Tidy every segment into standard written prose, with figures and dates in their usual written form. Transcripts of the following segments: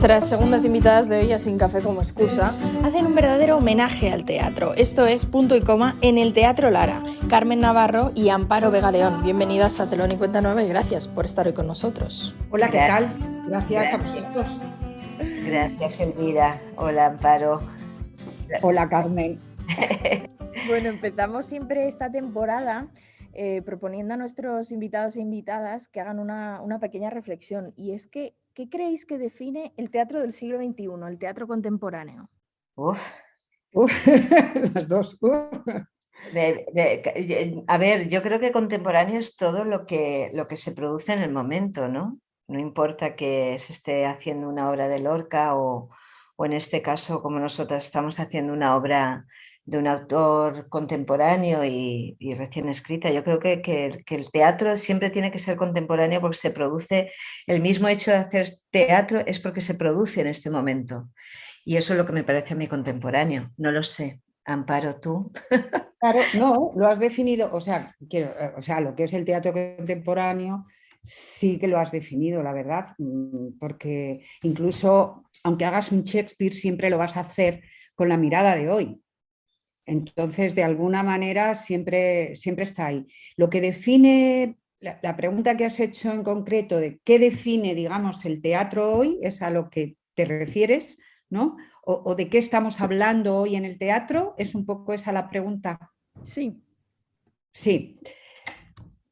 Nuestras segundas invitadas de hoy, a Sin Café como excusa, hacen un verdadero homenaje al teatro. Esto es Punto y Coma en el Teatro Lara. Carmen Navarro y Amparo Vega León. Bienvenidas a Telón y Cuenta Nueva y gracias por estar hoy con nosotros. Hola, ¿qué tal? Gracias a vosotros. Gracias, Elvira. Hola, Amparo. Hola, Carmen. Bueno, empezamos siempre esta temporada proponiendo a nuestros invitados e invitadas que hagan una pequeña reflexión. Y es que, ¿qué creéis que define el teatro del siglo XXI, el teatro contemporáneo? Las dos. A ver, yo creo que contemporáneo es todo lo que se produce en el momento, ¿no? No importa que se esté haciendo una obra de Lorca o en este caso, como nosotras estamos haciendo una obra de un autor contemporáneo y recién escrita. Yo creo que el teatro siempre tiene que ser contemporáneo porque se produce, el mismo hecho de hacer teatro es porque se produce en este momento. Y eso es lo que me parece a mí contemporáneo. No lo sé. Amparo, ¿tú? Claro, no, lo has definido, o sea, lo que es el teatro contemporáneo sí que lo has definido, la verdad, porque incluso aunque hagas un Shakespeare siempre lo vas a hacer con la mirada de hoy. Entonces, de alguna manera, siempre está ahí. Lo que define, la pregunta que has hecho en concreto de qué define, digamos, el teatro hoy, es a lo que te refieres, ¿no? O de qué estamos hablando hoy en el teatro, es un poco esa la pregunta. Sí. Sí.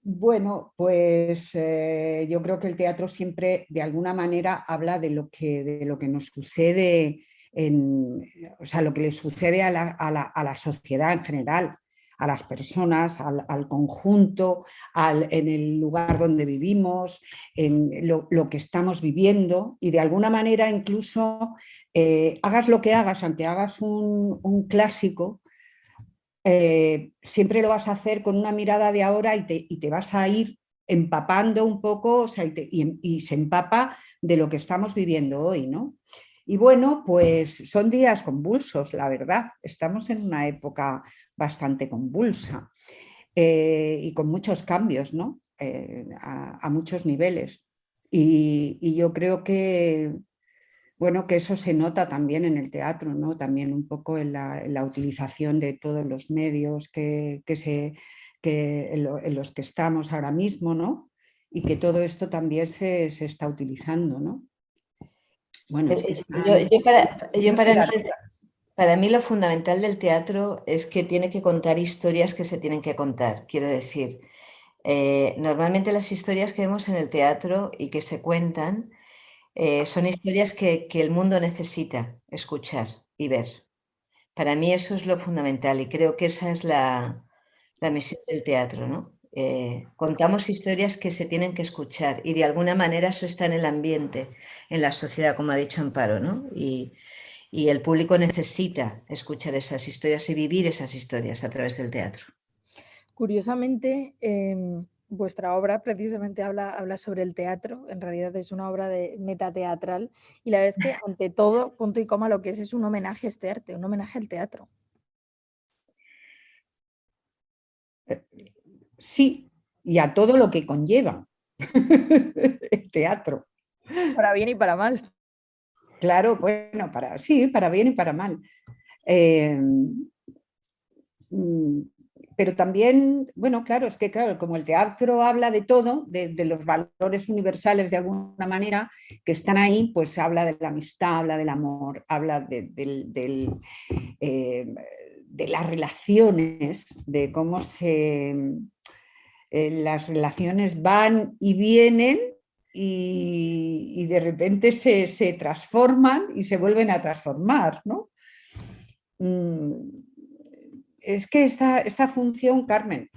Bueno, pues yo creo que el teatro siempre, de alguna manera, habla de lo que nos sucede o sea, lo que le sucede a la sociedad en general, a las personas, al conjunto, en el lugar donde vivimos, en lo que estamos viviendo y de alguna manera incluso hagas lo que hagas, aunque hagas un clásico, siempre lo vas a hacer con una mirada de ahora y te vas a ir empapando un poco, o sea, y se empapa de lo que estamos viviendo hoy, ¿no? Y bueno, pues son días convulsos, la verdad. Estamos en una época bastante convulsa y con muchos cambios, ¿no? A muchos niveles. Y yo creo que, bueno, que eso se nota también en el teatro, ¿no? También un poco en la utilización de todos los medios en los que estamos ahora mismo, ¿no? Y que todo esto también se está utilizando, ¿no? Bueno, es que Para mí lo fundamental del teatro es que tiene que contar historias que se tienen que contar. Quiero decir, normalmente las historias que vemos en el teatro y que se cuentan son historias que el mundo necesita escuchar y ver. Para mí eso es lo fundamental y creo que esa es la misión del teatro, ¿no? Contamos historias que se tienen que escuchar y de alguna manera eso está en el ambiente, en la sociedad, como ha dicho Amparo, ¿no? Y el público necesita escuchar esas historias y vivir esas historias a través del teatro. Curiosamente, vuestra obra precisamente habla sobre el teatro, en realidad es una obra de metateatral y la verdad es que ante todo, punto y coma, lo que es un homenaje a este arte, un homenaje al teatro. Sí, y a todo lo que conlleva el teatro. Para bien y para mal. Claro, bueno, para bien y para mal. Pero también, bueno, claro, es que claro, como el teatro habla de todo, de los valores universales de alguna manera que están ahí, pues habla de la amistad, habla del amor, habla de las relaciones, de cómo las relaciones van y vienen y de repente se transforman y se vuelven a transformar, ¿no? Es que esta función, Carmen,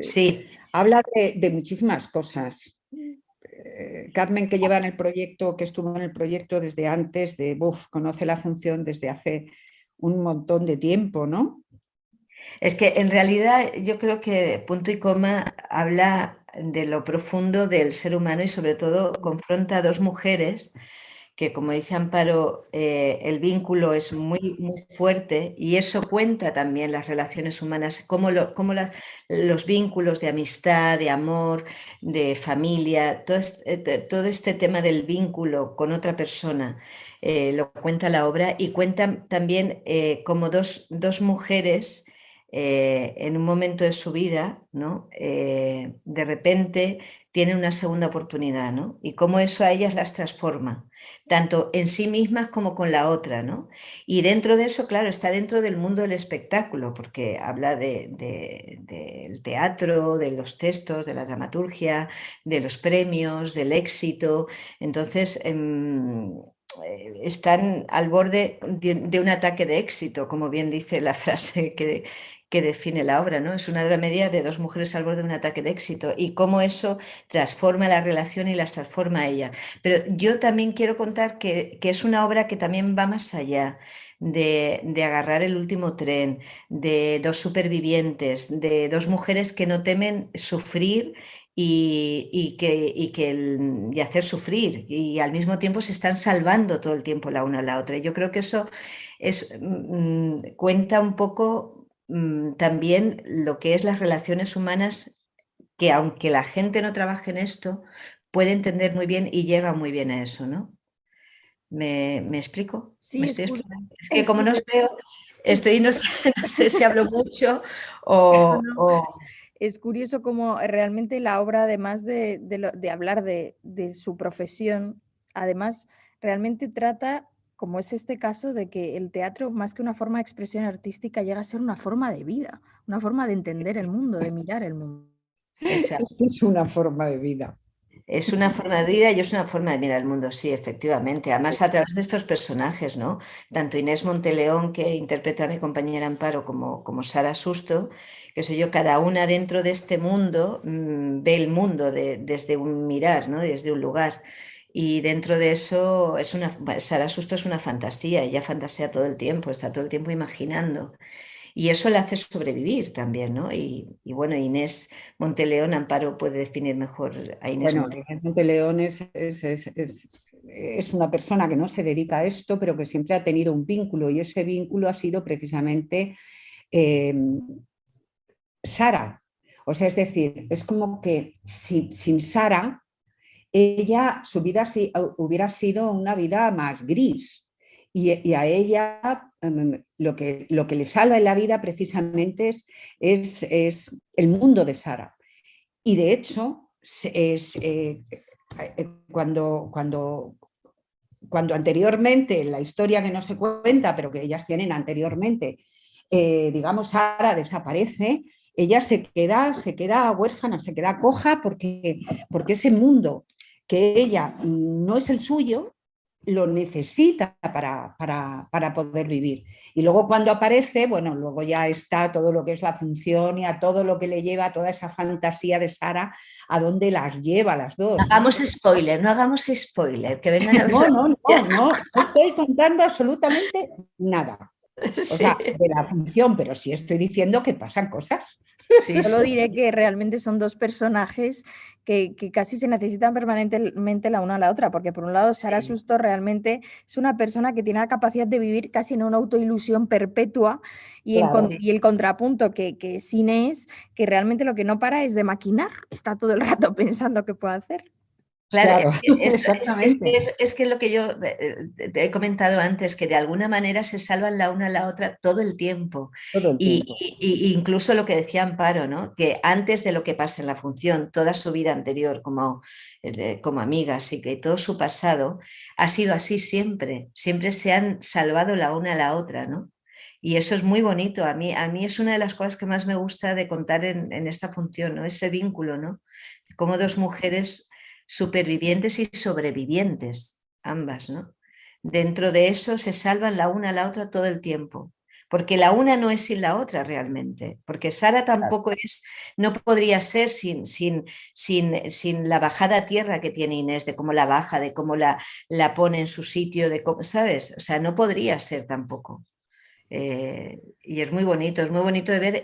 Sí. habla de muchísimas cosas. Carmen, que lleva en el proyecto, que estuvo en el proyecto desde antes, conoce la función desde hace un montón de tiempo, ¿no? Es que en realidad yo creo que Punto y Coma habla de lo profundo del ser humano y sobre todo confronta a dos mujeres que como dice Amparo, el vínculo es muy, muy fuerte y eso cuenta también las relaciones humanas, los vínculos de amistad, de amor, de familia, todo este tema del vínculo con otra persona lo cuenta la obra y cuenta también como dos mujeres en un momento de su vida, ¿no? De repente tienen una segunda oportunidad, ¿no? Y cómo eso a ellas las transforma, tanto en sí mismas como con la otra, ¿no? Y dentro de eso, claro, está dentro del mundo del espectáculo, porque habla del teatro, de los textos, de la dramaturgia, de los premios, del éxito. Entonces, están al borde de un ataque de éxito, como bien dice la frase que define la obra, ¿no? Es una dramedia de dos mujeres al borde de un ataque de éxito y cómo eso transforma la relación y las transforma a ella. Pero yo también quiero contar que es una obra que también va más allá de agarrar el último tren, de dos supervivientes, de dos mujeres que no temen sufrir y hacer sufrir y al mismo tiempo se están salvando todo el tiempo la una a la otra. Yo creo que eso cuenta un poco también lo que es las relaciones humanas, que aunque la gente no trabaje en esto, puede entender muy bien y llega muy bien a eso, ¿no? ¿Me explico? ¿Me Sí, estoy explicando? Es que es como no os curioso. veo, no sé, no sé si hablo mucho No, o, no. o- Es curioso cómo realmente la obra, además de hablar de su profesión, además realmente trata, como es este caso, de que el teatro, más que una forma de expresión artística, llega a ser una forma de vida, una forma de entender el mundo, de mirar el mundo. esa. Es una forma de vida. Es una forma de vida y es una forma de mirar el mundo, sí, efectivamente. Además, a través de estos personajes, ¿no? Tanto Inés Monteleón, que interpreta a mi compañera Amparo, como Sara Susto, que soy yo, cada una dentro de este mundo ve el mundo desde un mirar, ¿no? Desde un lugar. Y dentro de eso, Sara Susto es una fantasía, ella fantasea todo el tiempo, está todo el tiempo imaginando. Y eso le hace sobrevivir también, ¿no? Y bueno, Inés Monteleón, Amparo puede definir mejor a Inés Bueno, Monteleón. Inés Monteleón es una persona que no se dedica a esto, pero que siempre ha tenido un vínculo y ese vínculo ha sido precisamente eh, Sara. O sea, es decir, es como que sin Sara, ella, su vida hubiera sido una vida más gris. Y a ella lo que le salva en la vida precisamente es el mundo de Sara. Y de hecho, cuando anteriormente, en la historia que no se cuenta, pero que ellas tienen anteriormente, digamos, Sara desaparece, ella se queda huérfana, se queda coja porque ese mundo que ella no es el suyo, lo necesita para poder vivir. Y luego cuando aparece, bueno, luego ya está todo lo que es la función y a todo lo que le lleva, a toda esa fantasía de Sara, a dónde las lleva las No dos, ¿no? hagamos spoiler, no hagamos spoiler, que vengan a ver No, la... no, no, no estoy contando absolutamente nada. O Sí, sea, de la función, pero sí estoy diciendo que pasan cosas. sí, Solo sí. diré que realmente son dos personajes que casi se necesitan permanentemente la una a la otra, porque por un lado Sara Sí. Susto realmente es una persona que tiene la capacidad de vivir casi en una autoilusión perpetua Claro. y el contrapunto que es Inés, que realmente lo que no para es de maquinar, está todo el rato pensando qué puede hacer. Claro, Claro, exactamente. es que lo que yo te he comentado antes, que de alguna manera se salvan la una a la otra todo el tiempo. Todo el Y, tiempo. y incluso lo que decía Amparo, ¿no? Que antes de lo que pasa en la función, toda su vida anterior como amigas y que todo su pasado ha sido así siempre. Siempre se han salvado la una a la otra, ¿no? Y eso es muy bonito. A mí es una de las cosas que más me gusta de contar en esta función, ¿no? Ese vínculo, ¿no? Como dos mujeres supervivientes y sobrevivientes, ambas, ¿no? Dentro de eso se salvan la una a la otra todo el tiempo, porque la una no es sin la otra realmente, porque Sara tampoco es, no podría ser sin la bajada a tierra que tiene Inés, de cómo la baja, de cómo la pone en su sitio, de cómo, ¿sabes? O sea, no podría ser tampoco. Y es muy bonito de ver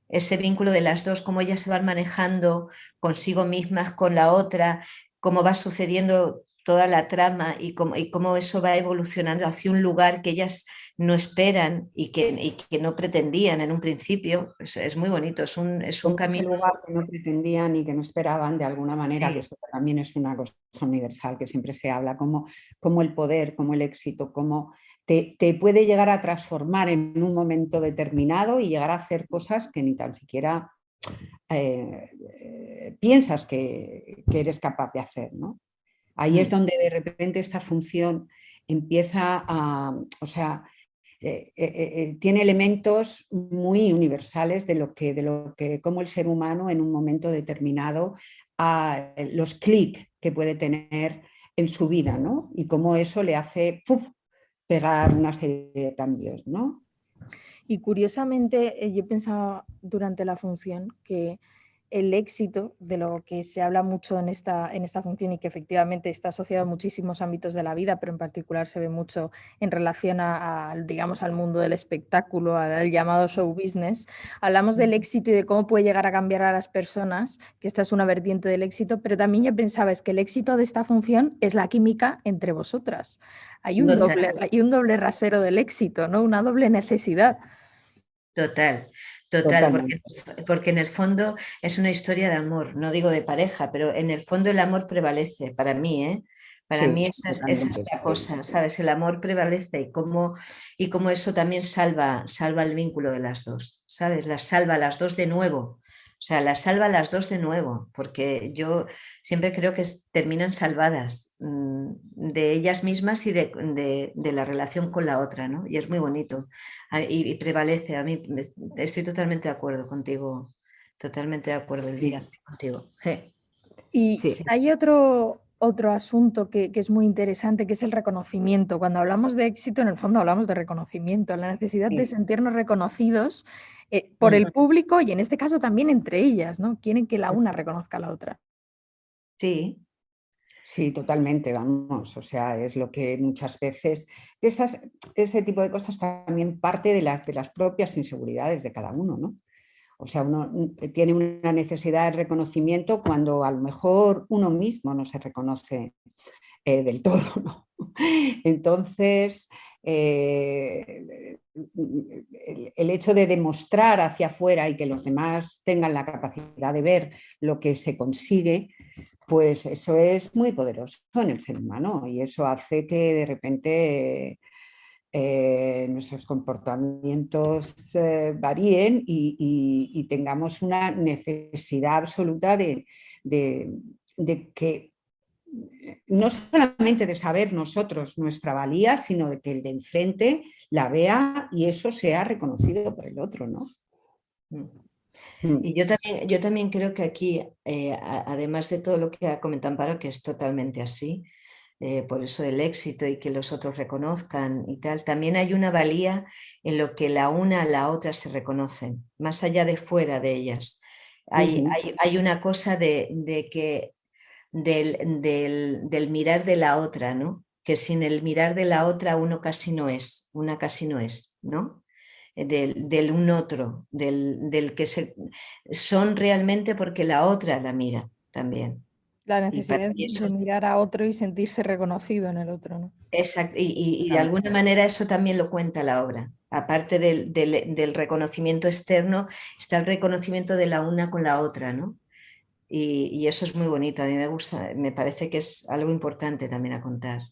ese vínculo de las dos, cómo ellas se van manejando consigo mismas, con la otra, cómo va sucediendo toda la trama y cómo eso va evolucionando hacia un lugar que ellas no esperan y que no pretendían en un principio. Es muy bonito, es un Como ese camino. lugar que no pretendían y que no esperaban de alguna manera, que Sí, esto también es una cosa universal que siempre se habla, como el poder, como el éxito, como te puede llegar a transformar en un momento determinado y llegar a hacer cosas que ni tan siquiera piensas que eres capaz de hacer, ¿no? Ahí es donde de repente esta función empieza a, o sea, tiene elementos muy universales de lo que como el ser humano en un momento determinado, los clics que puede tener en su vida, ¿no? Y cómo eso le hace pegar una serie de cambios, ¿no? Y curiosamente, yo pensaba durante la función que el éxito, de lo que se habla mucho en esta función y que efectivamente está asociado a muchísimos ámbitos de la vida, pero en particular se ve mucho en relación digamos, al mundo del espectáculo, al llamado show business. Hablamos del éxito y de cómo puede llegar a cambiar a las personas, que esta es una vertiente del éxito, pero también yo pensaba es que el éxito de esta función es la química entre vosotras. Hay un doble rasero del éxito, ¿no? Una doble necesidad. Total, Totalmente. porque en el fondo es una historia de amor, no digo de pareja, pero en el fondo el amor prevalece para mí, ¿eh? Para Sí, mí esa es totalmente. la cosa, ¿sabes? El amor prevalece y cómo eso también salva el vínculo de las dos, ¿sabes? Las salva a las dos de nuevo. O sea, las salva a las dos de nuevo, porque yo siempre creo que terminan salvadas de ellas mismas y de la relación con la otra, ¿no? Y es muy bonito. Y prevalece. A mí estoy totalmente de acuerdo contigo, totalmente de acuerdo, Elvira, contigo. Y Sí. hay otro asunto que es muy interesante, que es el reconocimiento. Cuando hablamos de éxito, en el fondo hablamos de reconocimiento, la necesidad de Sí. sentirnos reconocidos por el público y en este caso también entre ellas, ¿no? Quieren que la una reconozca a la otra. Sí, Sí, totalmente, vamos. O sea, es lo que muchas veces, ese tipo de cosas también parte de las propias inseguridades de cada uno, ¿no? O sea, uno tiene una necesidad de reconocimiento cuando a lo mejor uno mismo no se reconoce del todo, ¿no? Entonces, el hecho de demostrar hacia afuera y que los demás tengan la capacidad de ver lo que se consigue, pues eso es muy poderoso en el ser humano y eso hace que de repente nuestros comportamientos varíen y tengamos una necesidad absoluta de que no solamente de saber nosotros nuestra valía, sino de que el de enfrente la vea y eso sea reconocido por el otro, ¿no? y yo también creo que aquí, además de todo lo que ha comentado Amparo, que es totalmente así, por eso el éxito y que los otros reconozcan y tal, también hay una valía en lo que la una a la otra se reconocen, más allá de fuera de ellas. Hay una cosa de que del mirar de la otra, ¿no? Que sin el mirar de la otra uno casi no es, una casi no es, ¿no? Del un otro, del que son realmente porque la otra la mira también. La Y para necesidad mí de eso, mirar a otro y sentirse reconocido en el otro, ¿no? y de alguna manera eso también lo cuenta la obra. Aparte del reconocimiento externo, está el reconocimiento de la una con la otra, ¿no? Y eso es muy bonito, a mí me gusta, me parece que es algo importante también a contar.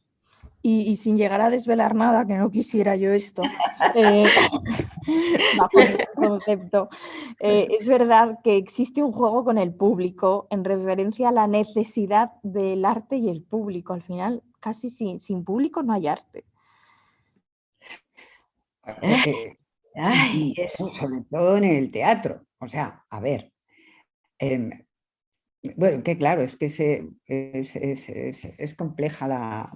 Y sin llegar a desvelar nada, que no quisiera yo esto, eh, bajo ningún concepto, es verdad que existe un juego con el público en referencia a la necesidad del arte y el público. Al final, casi sin público no hay arte. Ay, Sobre todo en el teatro. O sea, a ver, em, bueno, que claro, es que es compleja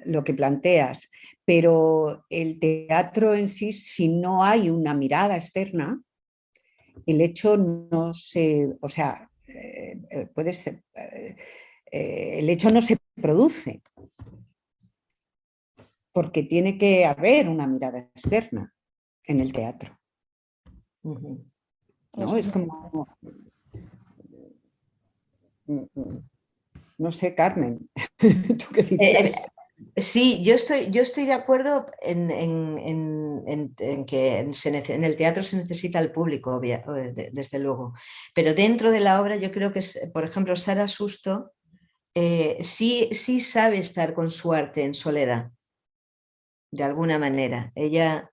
lo que planteas, pero el teatro en sí, si no hay una mirada externa, el hecho no se, o sea, puede ser, el hecho no se produce, porque tiene que haber una mirada externa en el teatro, ¿no? Eso es Es muy como... No sé, Carmen, ¿tú qué dices? Sí, yo estoy de acuerdo en que en el teatro se necesita el público, desde luego, pero dentro de la obra yo creo que, por ejemplo, Sara Susto sí sabe estar con su arte en soledad, de alguna manera. Ella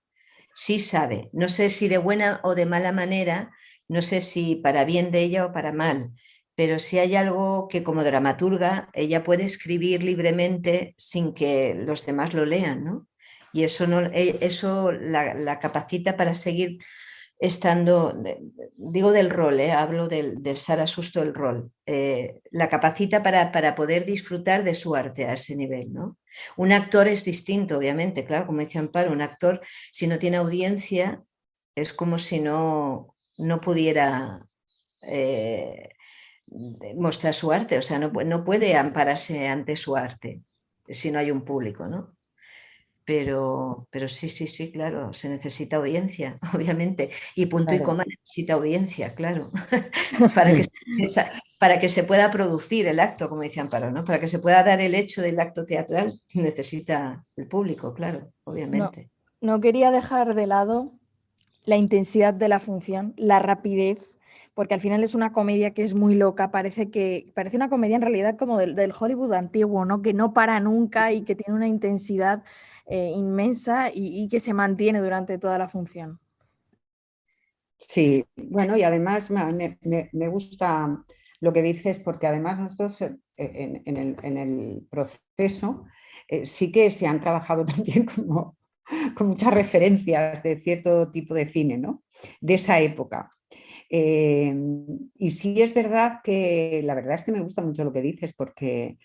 sí sabe, no sé si de buena o de mala manera, no sé si para bien de ella o para mal, pero sí hay algo que como dramaturga ella puede escribir libremente sin que los demás lo lean, ¿no? Y eso, no, eso la capacita para seguir estando, digo del rol, hablo del Sara Susto el rol, la capacita para poder disfrutar de su arte a ese nivel, ¿no? Un actor es distinto, obviamente, claro, como dice Amparo, un actor si no tiene audiencia es como si no pudiera mostrar su arte, o sea, no puede ampararse ante su arte si no hay un público, ¿no? Pero sí, claro, se necesita audiencia, obviamente. Y punto y Claro. coma necesita audiencia, claro, para que, para que se pueda producir el acto, como dice Amparo, ¿no? Para que se pueda dar el hecho del acto teatral, necesita el público, claro, No, obviamente. no quería dejar de lado la intensidad de la función, la rapidez, porque al final es una comedia que es muy loca, parece una comedia en realidad como del Hollywood antiguo, ¿no? Que no para nunca y que tiene una intensidad inmensa y que se mantiene durante toda la función. Sí, bueno, y además me gusta lo que dices porque además nosotros en el proceso sí que se han trabajado también como, con muchas referencias de cierto tipo de cine, ¿no? De esa época. Eh, y sí es verdad que la verdad es que me gusta mucho lo que dices porque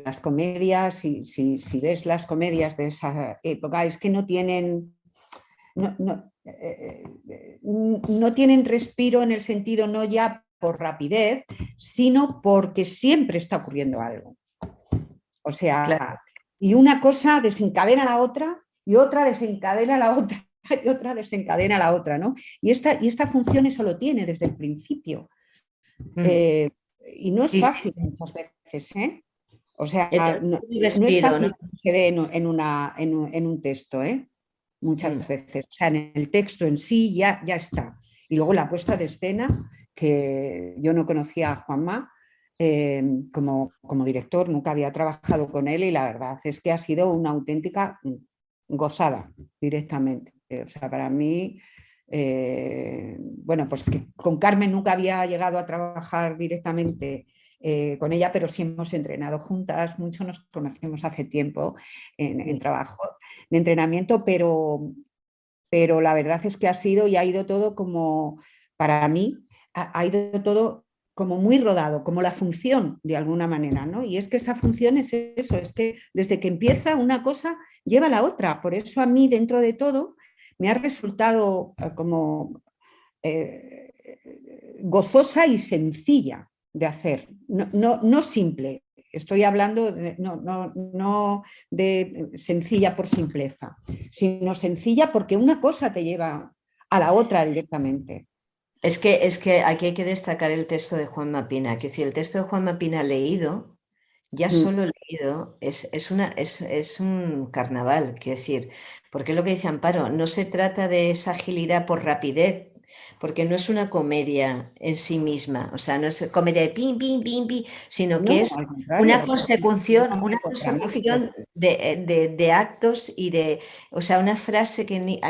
las comedias, si ves las comedias de esa época, es que no tienen no tienen respiro en el sentido no ya por rapidez, sino porque siempre está ocurriendo algo. O Claro. sea, y una cosa desencadena la otra y otra desencadena la otra y otra desencadena la otra, ¿no? Y esta función eso lo tiene desde el principio. Eh, y no es Sí, fácil sí. muchas veces, ¿eh? O sea, Un no es respiro, ¿no? fácil que se dé en un texto, ¿eh? Muchas Mm. veces. O sea, en el texto en sí ya está. Y luego la puesta de escena, que yo no conocía a Juanma como director, nunca había trabajado con él y la verdad es que ha sido una auténtica gozada directamente. O sea, para mí, bueno, pues que con Carmen nunca había llegado a trabajar directamente con ella, pero sí hemos entrenado juntas, mucho nos conocemos hace tiempo en trabajo de entrenamiento, pero la verdad es que ha sido y ha ido todo como, para mí, ha ido todo como muy rodado, como la función de alguna manera, ¿no? Y es que esta función es eso, es que desde que empieza una cosa lleva a la otra. Por eso a mí, dentro de todo, me ha resultado como gozosa y sencilla de hacer, no simple. Estoy hablando no de sencilla por simpleza, sino sencilla porque una cosa te lleva a la otra directamente. Es que aquí hay que destacar el texto de Juan Mapina, que si el texto de Juan Mapina leído, ya solo leído, es un carnaval, quiero decir, porque es lo que dice Amparo, no se trata de esa agilidad por rapidez, porque no es una comedia en sí misma, o sea, no es comedia de pim, pim, pim, pim, sino que No, es al contrario, una dramático. consecución de actos y de, o sea, una frase que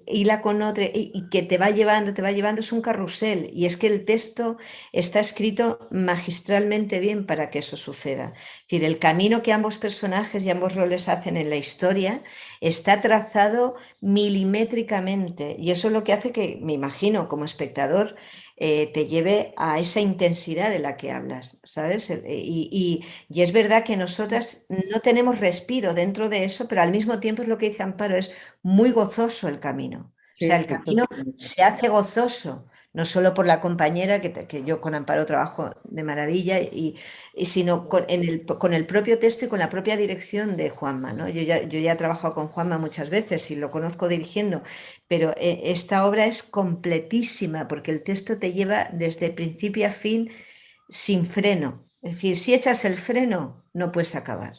hila con otra y que te va llevando, es un carrusel, y es que el texto está escrito magistralmente bien para que eso suceda. Es decir, el camino que ambos personajes y ambos roles hacen en la historia está trazado milimétricamente y eso es lo que hace que, me imagino, como espectador, te lleve a esa intensidad de la que hablas, ¿sabes? Y es verdad que nosotras no tenemos respiro dentro de eso, pero al mismo tiempo es lo que dice Amparo, es muy gozoso el camino. O sea, Sí, el camino totalmente. se hace gozoso, no solo por la compañera, que yo con Amparo trabajo de maravilla, y sino con el propio texto y con la propia dirección de Juanma, ¿no? Yo ya he trabajado con Juanma muchas veces y lo conozco dirigiendo, pero esta obra es completísima porque el texto te lleva desde principio a fin sin freno. Es decir, si echas el freno, no puedes acabar.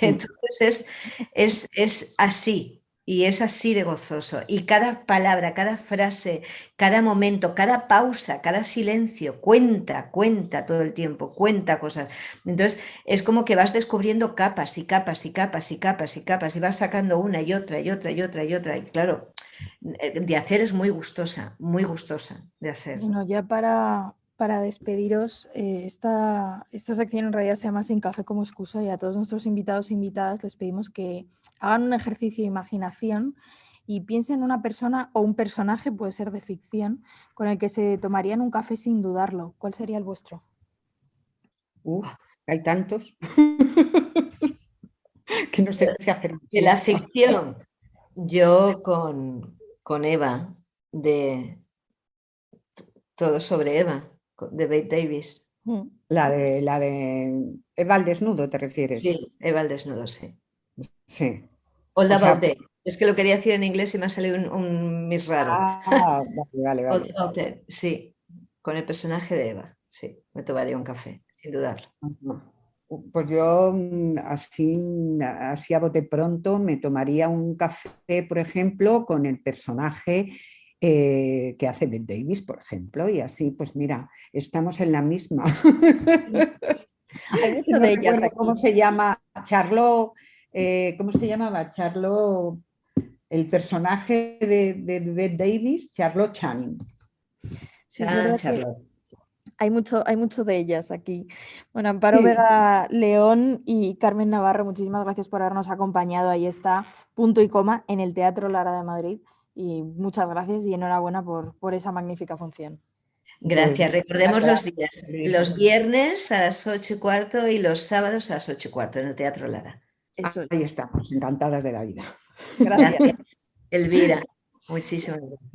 Entonces es así, y es así de gozoso. Y cada palabra, cada frase, cada momento, cada pausa, cada silencio, cuenta todo el tiempo, cuenta cosas. Entonces es como que vas descubriendo capas y capas y capas y capas y capas, y vas sacando una y otra y otra y otra y otra. Y claro, de hacer es muy gustosa de hacer. Bueno, ya para despediros, esta sección en realidad se llama Sin Café como excusa, y a todos nuestros invitados e invitadas les pedimos que hagan un ejercicio de imaginación y piensen en una persona o un personaje, puede ser de ficción, con el que se tomarían un café sin dudarlo. ¿Cuál sería el vuestro? Hay tantos que no sé si hacer. De la ficción, yo con Eva, de Todo sobre Eva, de Bette Davis. La de Eva al desnudo, ¿te refieres? Sí, Eva al desnudo, sí. Sí. All About Day. Es que lo quería decir en inglés y me ha salido un mis raro. Vale. All About Day, sí, con el personaje de Eva, sí, me tomaría un café, sin dudarlo. Pues yo así a bote pronto me tomaría un café, por ejemplo, con el personaje que hace Bette Davis, por ejemplo, y así, pues mira, estamos en la misma. Hay mucho No de ellas recuerdo aquí. cómo se llama, Charlotte, ¿cómo se llamaba? Charlotte, el personaje de Bette Davis, Charlotte Channing. Sí, es verdad que Charlotte. hay mucho de ellas aquí. Bueno, Amparo Sí. Vega León y Carmen Navarro, muchísimas gracias por habernos acompañado. Ahí está, punto y coma, en el Teatro Lara de Madrid. Y muchas gracias y enhorabuena por esa magnífica función. Gracias. Pues, Recordemos los gracias. días. Los viernes a las 8:15 y los sábados a las 8:15 en el Teatro Lara. Eso Ahí es. estamos, encantadas de la vida. Gracias. Gracias, Elvira. Muchísimas gracias.